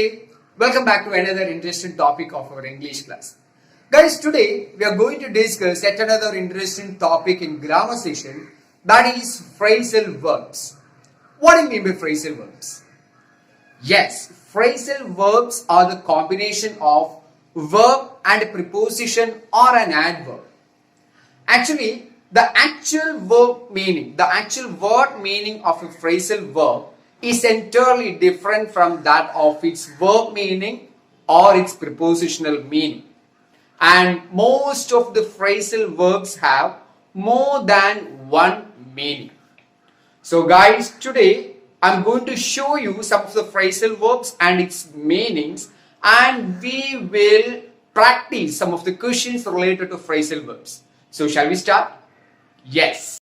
Namaste. Welcome back to another interesting topic of our English class. Guys, today we are going to discuss yet another interesting topic in grammar session, that is phrasal verbs. What do you mean by phrasal verbs? Yes, phrasal verbs are the combination of verb and a preposition or an adverb. Actually, the actual word meaning of a phrasal verb is entirely different from that of its verb meaning or its prepositional meaning. And most of the phrasal verbs have more than one meaning. So guys, today I'm going to show you some of the phrasal verbs and its meanings, and we will practice some of the questions related to phrasal verbs. So shall we start? Yes.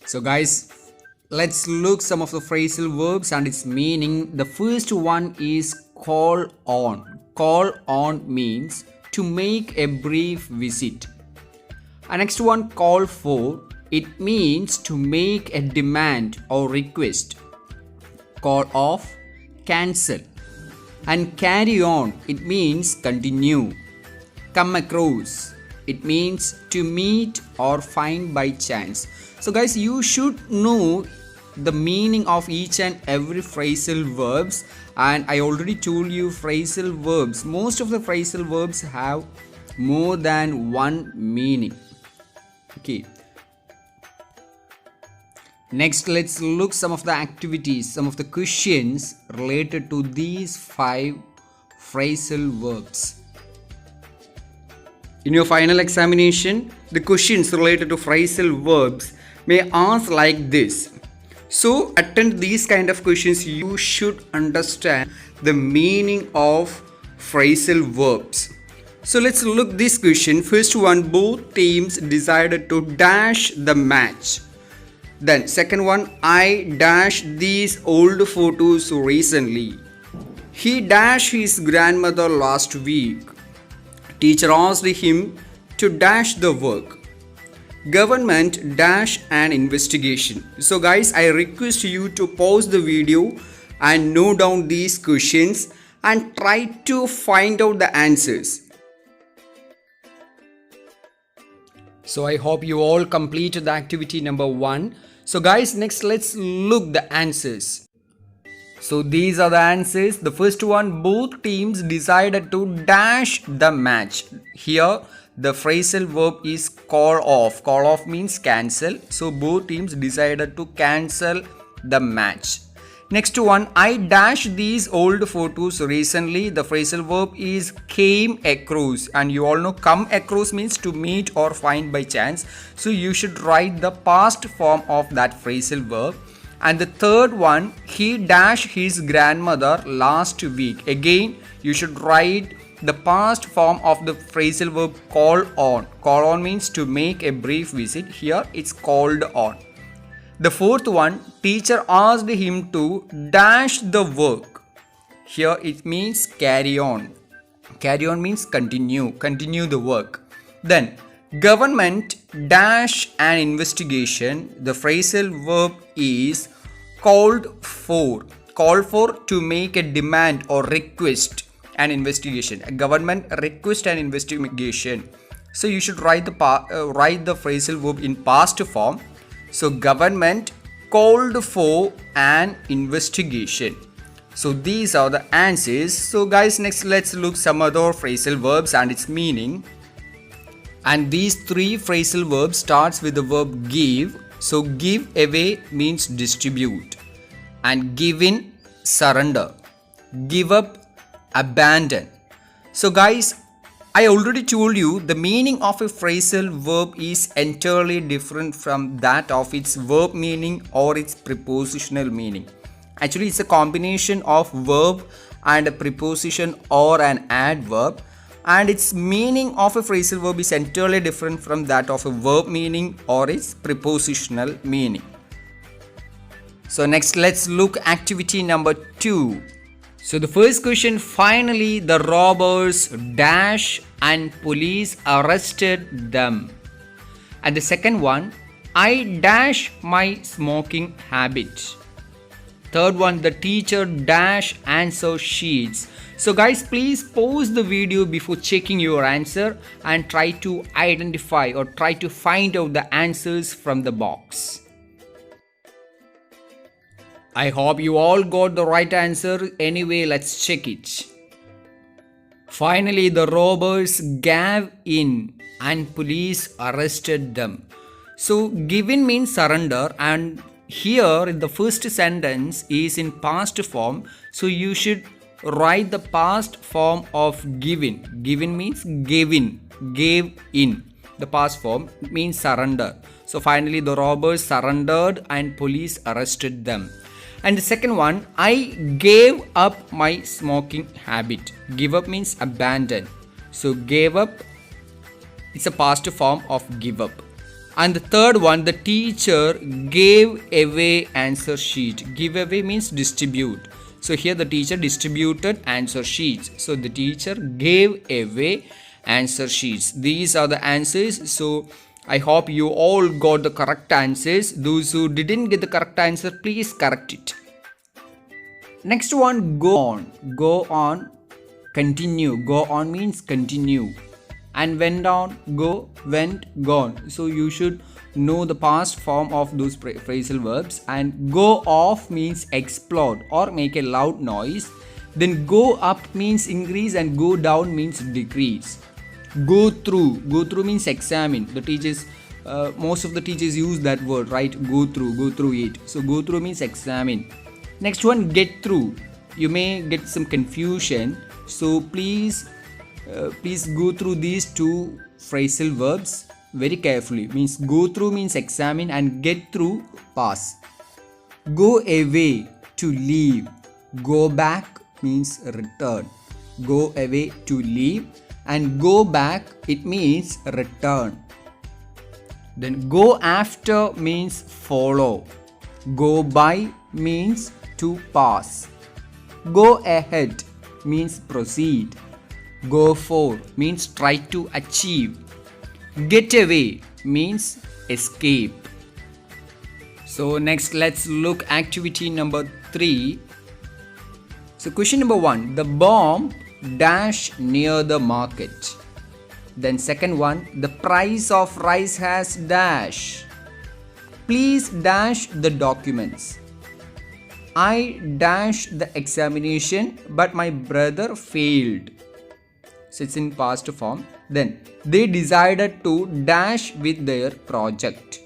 So guys, let's look some of the phrasal verbs and its meaning. The first one is call on. Call on means to make a brief visit. And next one, call for. It means to make a demand or request. Call off, cancel. And carry on, it means continue. Come across, it means to meet or find by chance. So guys, you should know the meaning of each and every phrasal verbs, and I already told you phrasal verbs, most of the phrasal verbs have more than one meaning. Okay, next let's look some of the activities, some of the questions related to these 5 phrasal verbs. In your final examination, the questions related to phrasal verbs may ask like this. So attend these kind of questions. You should understand the meaning of phrasal verbs. So let's look this question. First one, both teams decided to dash the match. Then second one, I dashed these old photos recently. He dashed his grandmother last week. Teacher asked him to dash the work. Government dash an investigation. So guys, I request you to pause the video and note down these questions and try to find out the answers. So I hope you all completed the activity number 1. So guys, next let's look the answers. So these are the answers. The first one, both teams decided to dash the match. Here the phrasal verb is call off. Call off means cancel. So both teams decided to cancel the match. Next one, I dashed these old photos recently. The phrasal verb is came across, and you all know come across means to meet or find by chance. So you should write the past form of that phrasal verb. And the third one, he dashed his grandmother last week. Again, you should write the past form of the phrasal verb call on. Call on means to make a brief visit. Here it's called on. The fourth one, teacher asked him to dash the work. Here it means carry on. Carry on means continue. Continue the work. Then government dash an investigation. The phrasal verb is called for. Call for, to make a demand or request an investigation. A government request an investigation. So you should write the phrasal verb in past form. So government called for an investigation. So these are the answers. So guys, next let's look some other phrasal verbs and its meaning. And these 3 phrasal verbs starts with the verb give. So give away means distribute, and give in, surrender, give up, abandon. So guys, I already told you the meaning of a phrasal verb is entirely different from that of its verb meaning or its prepositional meaning. Actually, it's a combination of verb and a preposition or an adverb, and its meaning of a phrasal verb is entirely different from that of a verb meaning or its prepositional meaning. So next let's look activity number 2. So the first question, finally the robbers dash and police arrested them. And the second one, I dash my smoking habit. Third one, the teacher dash answer sheets. So guys, please pause the video before checking your answer and try to identify or try to find out the answers from the box. I hope you all got the right answer. Anyway, let's check it. Finally, the robbers gave in and police arrested them. So given means surrender, and here in the first sentence is in past form, so you should write the past form of given. Given means given, gave in. The past form means surrender. So finally the robbers surrendered and police arrested them. And the second one, I gave up my smoking habit. Give up means abandon. So gave up, it's a past form of give up. And the third one, the teacher gave away answer sheet. Give away means distribute. So here the teacher distributed answer sheets. So the teacher gave away answer sheets. These are the answers. So I hope you all got the correct answers. Those who didn't get the correct answer, please correct it. Next one, go on. Go on, continue. Go on means continue. And went on, go, went, gone. So you should know the past form of those phrasal verbs. And go off means explode or make a loud noise. Then go up means increase and go down means decrease. Go through means examine. The teachers, most of the teachers use that word, right? Go through it. So go through means examine. Next one, get through. You may get some confusion. So please go through these two phrasal verbs very carefully. Means go through means examine and get through pass. Go away, to leave. Go back means return. Go away, to leave. And go back, it means return. Then go after means follow. Go by means to pass. Go ahead means proceed. Go for means try to achieve. Get away means escape. So next let's look activity number 3. So question number 1, the bomb dash near the market. Then second one, the price of rice has dash. Please dash the documents. I dashed the examination but my brother failed. So it's in past form. Then they decided to dash with their project.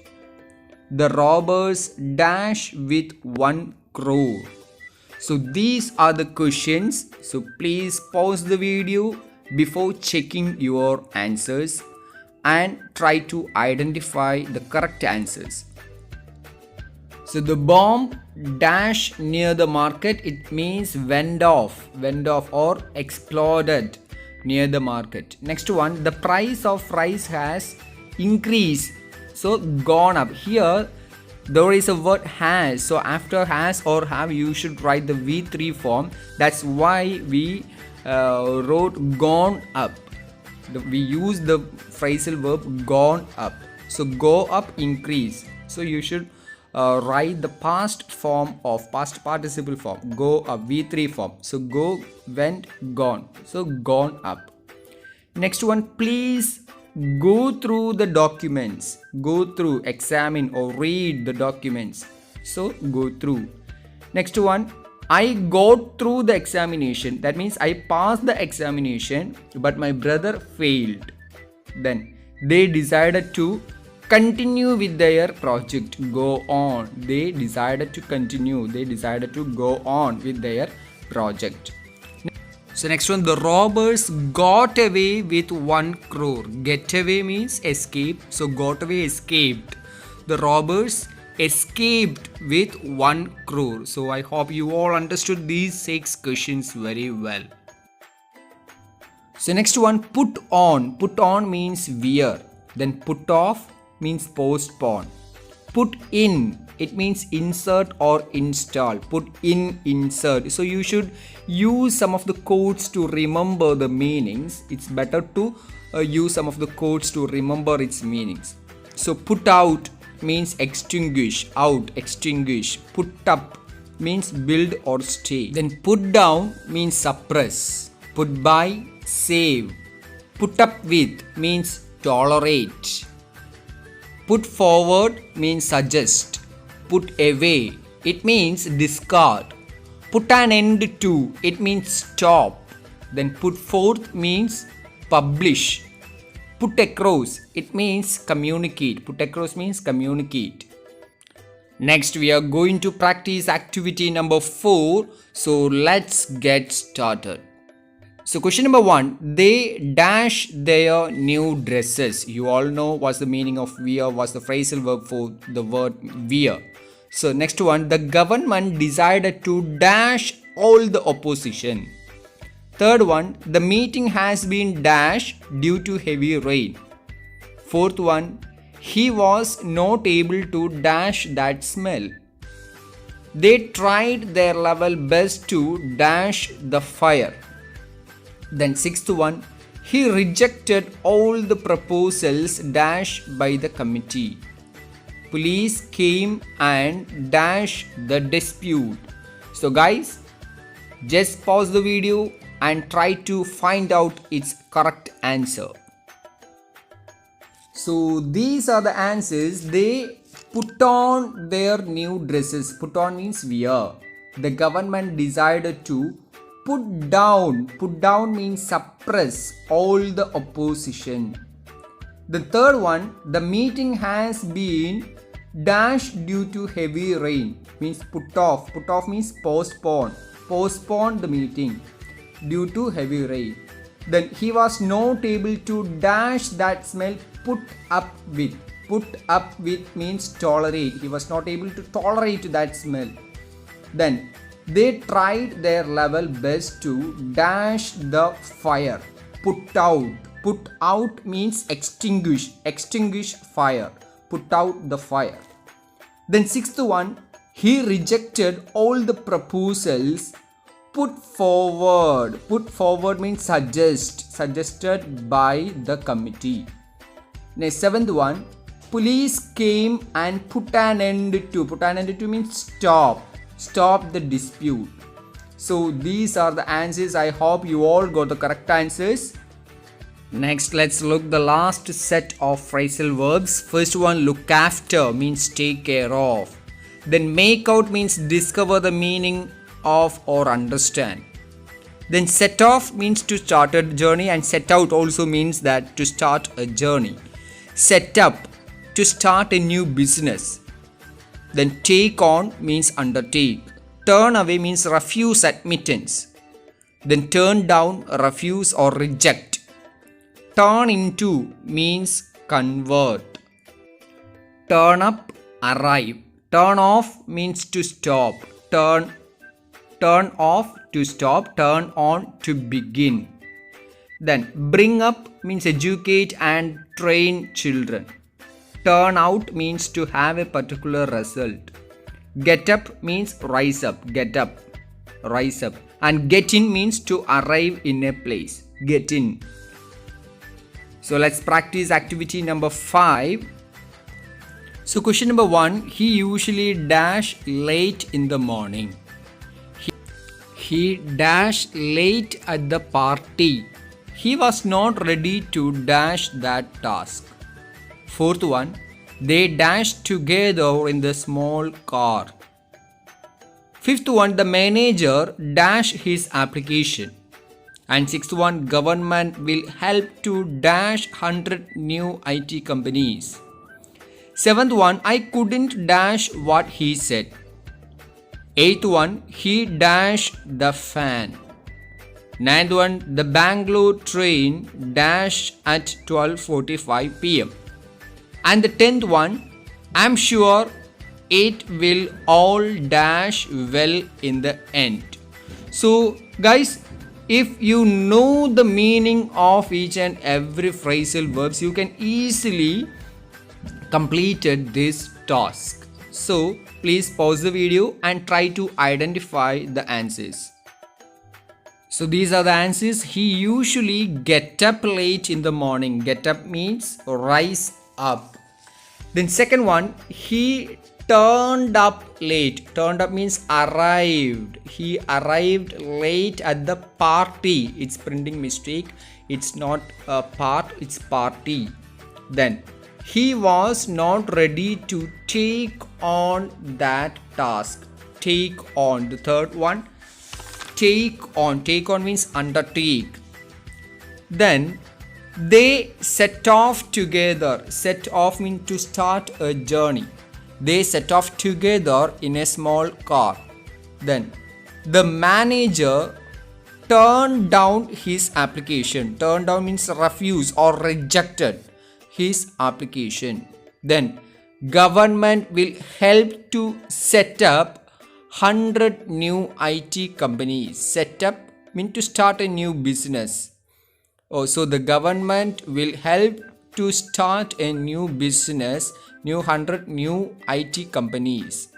The robbers dash with 1 crore. So these are the questions. So please pause the video before checking your answers and try to identify the correct answers. So the bomb dash near the market, it means went off or exploded near the market. Next one, the price of rice has increased, so gone up. Here there is a word has, so after has or have you should write the V3 form. That's why we wrote gone up. We use the phrasal verb gone up. So go up, increase. So you should write the past form of past participle form. Go up, V3 form. So go, went, gone. So gone up. Next one, please go through the documents. Go through, examine or read the documents. So go through. Next one, I got through the examination. That means I passed the examination but my brother failed. Then they decided to continue with their project. Go on. They decided to continue. They decided to go on with their project. So next one, the robbers got away with 1 crore. Get away means escape. So got away, escaped. The robbers escaped with 1 crore. So I hope you all understood these 6 questions very well. So next one, put on. Put on means wear. Then put off means postpone. Put in, it means insert or install. Put in, insert. So you should use some of the codes to remember the meanings. It's better to use some of the codes to remember its meanings. So put out means extinguish, out, extinguish. Put up means build or stay. Then put down means suppress. Put by, save. Put up with means tolerate. Put forward means suggest. Put away, it means discard. Put an end to, it means stop. Then put forth means publish. Put across, it means communicate. Put across means communicate. Next, we are going to practice activity number 4. So let's get started. So question number 1, they dash their new dresses. You all know what's the meaning of wear, what's the phrasal verb for the word wear. So next one, the government decided to dash all the opposition. Third one, the meeting has been dashed due to heavy rain. Fourth one, he was not able to dash that smell. They tried their level best to dash the fire. Then sixth one, he rejected all the proposals dashed by the committee. Police came and dashed the dispute. So guys, just pause the video and try to find out its correct answer. So these are the answers. They put on their new dresses. Put on means wear. The government decided to put down. Put down means suppress all the opposition. The third one, the meeting has been dashed due to heavy rain, means put off. Put off means postpone. Postpone the meeting due to heavy rain. Then he was not able to dash that smell. Put up with. Put up with means tolerate. He was not able to tolerate that smell. Then they tried their level best to dash the fire. Put out. Put out means extinguish. Extinguish fire. Put out the fire. Then sixth one, he rejected all the proposals. Put forward. Put forward means suggest. Suggested by the committee. Next, seventh one, police came and put an end to. Put an end to means stop. Stop the dispute. So these are the answers. I hope you all got the correct answers. Next, let's look the last set of phrasal verbs. First one, look after means take care of. Then make out means discover the meaning of or understand. Then set off means to start a journey, and set out also means that to start a journey. Set up, to start a new business. Then take on means undertake. Turn away means refuse admittance. Then turn down, refuse or reject. Turn into means convert. Turn up, arrive. Turn off means to stop. Turn off to stop. Turn on to begin. Then bring up means educate and train children. Turn out means to have a particular result. Get up means rise up. Get up, rise up. And get in means to arrive in a place. Get in. So let's practice activity number 5. So question number 1, he usually dash late in the morning. He dashed late at the party. He was not ready to dash that task. Fourth one, they dashed together in the small car. Fifth one, the manager dashed his application. And sixth one, government will help to dash 100 new IT companies. Seventh one, I couldn't dash what he said. Eighth one, he dashed the fan. Ninth one, the Bangalore train dashed at 12:45 p.m. And the 10th one, I'm sure it will all dash well in the end. So guys, if you know the meaning of each and every phrasal verbs, you can easily complete this task. So please pause the video and try to identify the answers. So these are the answers. He usually get up late in the morning. Get up means rise up. Then second one, he turned up late. Turned up means arrived. He arrived late at the party. It's printing mistake. It's not a part, it's party. Then he was not ready to take on that task. Take on. The third one, take on. Take on means undertake. Then they set off together. Set off means to start a journey. They set off together in a small car. Then the manager turned down his application. Turned down means refuse or rejected his application. Then government will help to set up 100 new IT companies. Set up means to start a new business. Oh, so the government will help to start a new business, 100 new IT companies.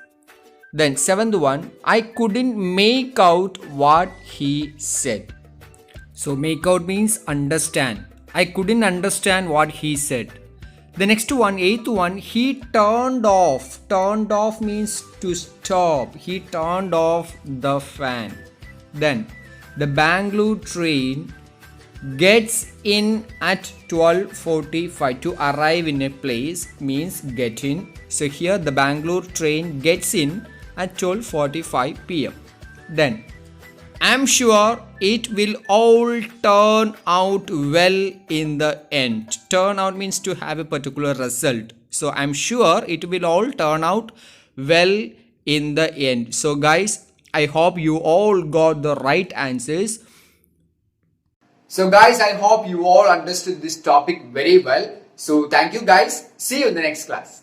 Then seventh one, I couldn't make out what he said. So make out means understand. I couldn't understand what he said. The next one, eighth one, he turned off. Turned off means to stop. He turned off the fan. Then the Bangalore train gets in at 12:45. To arrive in a place means get in. So here the Bangalore train gets in at 12:45 p.m. Then I'm sure it will all turn out well in the end. Turn out means to have a particular result. So I'm sure it will all turn out well in the end. So guys, I hope you all got the right answers. So guys, I hope you all understood this topic very well. So thank you guys. See you in the next class.